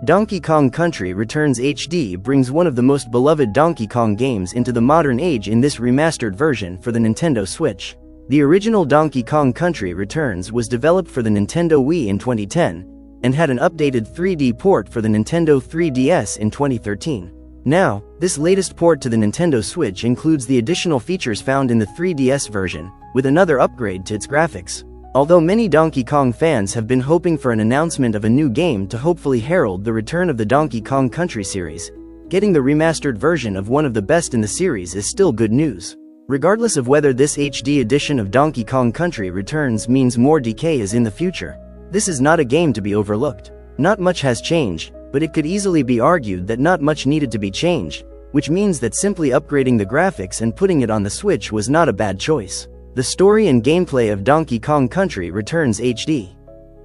Donkey Kong Country Returns HD brings one of the most beloved Donkey Kong games into the modern age in this remastered version for the Nintendo Switch. The original Donkey Kong Country Returns was developed for the Nintendo Wii in 2010, and had an updated 3D port for the Nintendo 3DS in 2013. Now, this latest port to the Nintendo Switch includes the additional features found in the 3DS version, with another upgrade to its graphics. Although many Donkey Kong fans have been hoping for an announcement of a new game to hopefully herald the return of the Donkey Kong Country series, getting the remastered version of one of the best in the series is still good news. Regardless of whether this HD edition of Donkey Kong Country Returns means more DK is in the future, this is not a game to be overlooked. Not much has changed, but it could easily be argued that not much needed to be changed, which means that simply upgrading the graphics and putting it on the Switch was not a bad choice. The story and gameplay of Donkey Kong Country Returns HD.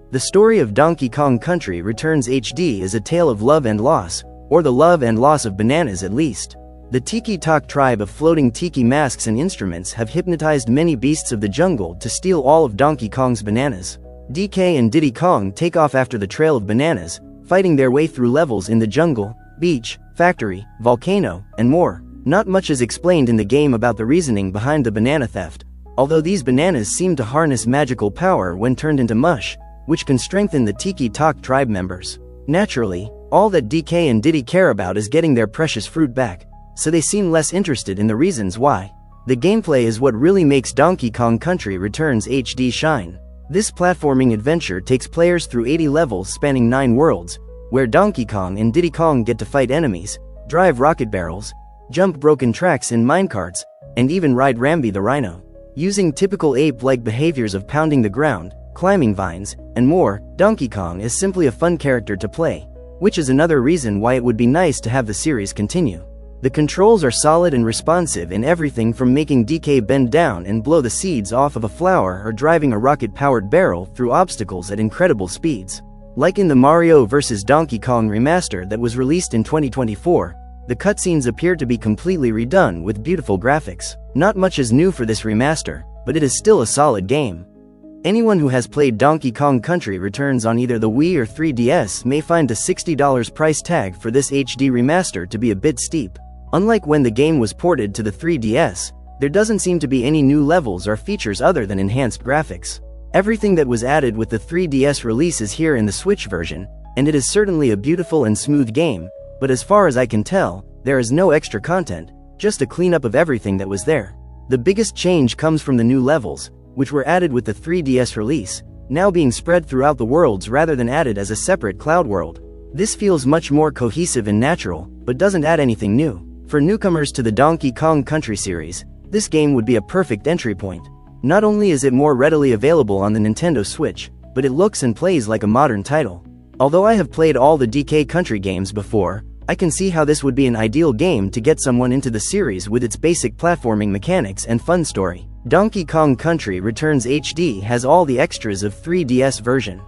The story of Donkey Kong Country Returns HD is a tale of love and loss, or the love and loss of bananas at least. The Tiki-Tok tribe of floating tiki masks and instruments have hypnotized many beasts of the jungle to steal all of Donkey Kong's bananas. DK and Diddy Kong take off after the trail of bananas, fighting their way through levels in the jungle, beach, factory, volcano, and more. Not much is explained in the game about the reasoning behind the banana theft, although these bananas seem to harness magical power when turned into mush, which can strengthen the Tiki-Tok tribe members. Naturally, all that DK and Diddy care about is getting their precious fruit back, so they seem less interested in the reasons why. The gameplay is what really makes Donkey Kong Country Returns HD shine. This platforming adventure takes players through 80 levels spanning 9 worlds, where Donkey Kong and Diddy Kong get to fight enemies, drive rocket barrels, jump broken tracks in minecarts, and even ride Rambi the Rhino. Using typical ape-like behaviors of pounding the ground, climbing vines, and more, Donkey Kong is simply a fun character to play, which is another reason why it would be nice to have the series continue. The controls are solid and responsive in everything from making DK bend down and blow the seeds off of a flower or driving a rocket-powered barrel through obstacles at incredible speeds. Like in the Mario vs. Donkey Kong remaster that was released in 2024, the cutscenes appear to be completely redone with beautiful graphics. Not much is new for this remaster, but it is still a solid game. Anyone who has played Donkey Kong Country Returns on either the Wii or 3DS may find the $60 price tag for this HD remaster to be a bit steep. Unlike when the game was ported to the 3DS, there doesn't seem to be any new levels or features other than enhanced graphics. Everything that was added with the 3DS release is here in the Switch version, and it is certainly a beautiful and smooth game, but as far as I can tell, there is no extra content, just a cleanup of everything that was there. The biggest change comes from the new levels, which were added with the 3DS release, now being spread throughout the worlds rather than added as a separate cloud world. This feels much more cohesive and natural, but doesn't add anything new. For newcomers to the Donkey Kong Country series, this game would be a perfect entry point. Not only is it more readily available on the Nintendo Switch, but it looks and plays like a modern title. Although I have played all the DK Country games before, I can see how this would be an ideal game to get someone into the series with its basic platforming mechanics and fun story. Donkey Kong Country Returns HD has all the extras of 3DS version.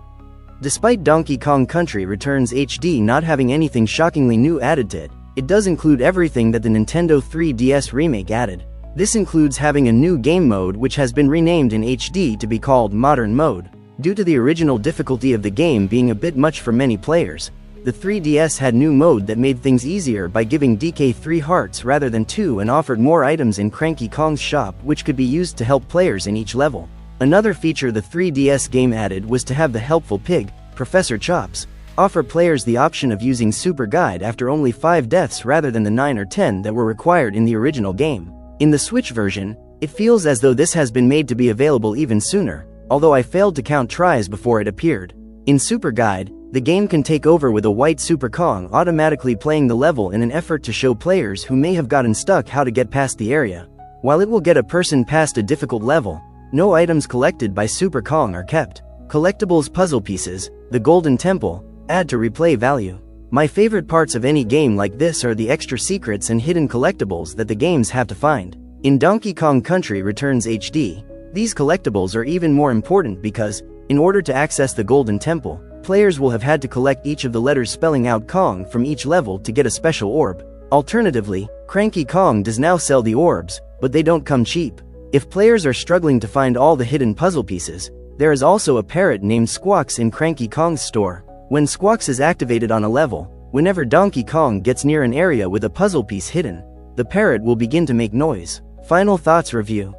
Despite Donkey Kong Country Returns HD not having anything shockingly new added to it, it does include everything that the Nintendo 3DS remake added. This includes having a new game mode which has been renamed in HD to be called Modern Mode. Due to the original difficulty of the game being a bit much for many players, the 3DS had new mode that made things easier by giving DK 3 hearts rather than 2 and offered more items in Cranky Kong's shop which could be used to help players in each level. Another feature the 3DS game added was to have the helpful pig, Professor Chops, offer players the option of using Super Guide after only 5 deaths rather than the 9 or 10 that were required in the original game. In the Switch version, it feels as though this has been made to be available even sooner, although I failed to count tries before it appeared. In Super Guide, the game can take over with a white Super Kong automatically playing the level in an effort to show players who may have gotten stuck how to get past the area. While it will get a person past a difficult level, no items collected by Super Kong are kept. Collectibles puzzle pieces, the Golden Temple, add to replay value. My favorite parts of any game like this are the extra secrets and hidden collectibles that the games have to find. In Donkey Kong Country Returns HD, these collectibles are even more important because, in order to access the Golden Temple, players will have had to collect each of the letters spelling out Kong from each level to get a special orb. Alternatively, Cranky Kong does now sell the orbs, but they don't come cheap. If players are struggling to find all the hidden puzzle pieces, there is also a parrot named Squawks in Cranky Kong's store. When Squawks is activated on a level, whenever Donkey Kong gets near an area with a puzzle piece hidden, the parrot will begin to make noise. Final thoughts review.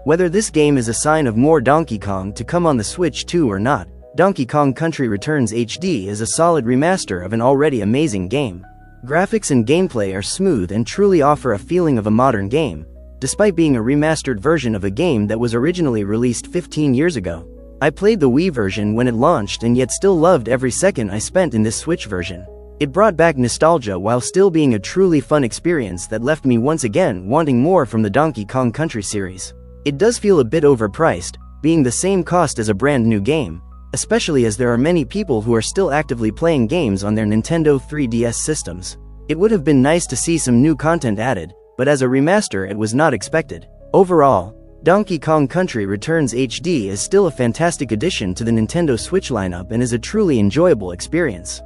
Whether this game is a sign of more Donkey Kong to come on the Switch 2 or not, Donkey Kong Country Returns HD is a solid remaster of an already amazing game. Graphics and gameplay are smooth and truly offer a feeling of a modern game, despite being a remastered version of a game that was originally released 15 years ago. I played the Wii version when it launched and yet still loved every second I spent in this Switch version. It brought back nostalgia while still being a truly fun experience that left me once again wanting more from the Donkey Kong Country series. It does feel a bit overpriced, being the same cost as a brand new game, especially as there are many people who are still actively playing games on their Nintendo 3DS systems. It would have been nice to see some new content added, but as a remaster it was not expected. Overall, Donkey Kong Country Returns HD is still a fantastic addition to the Nintendo Switch lineup and is a truly enjoyable experience.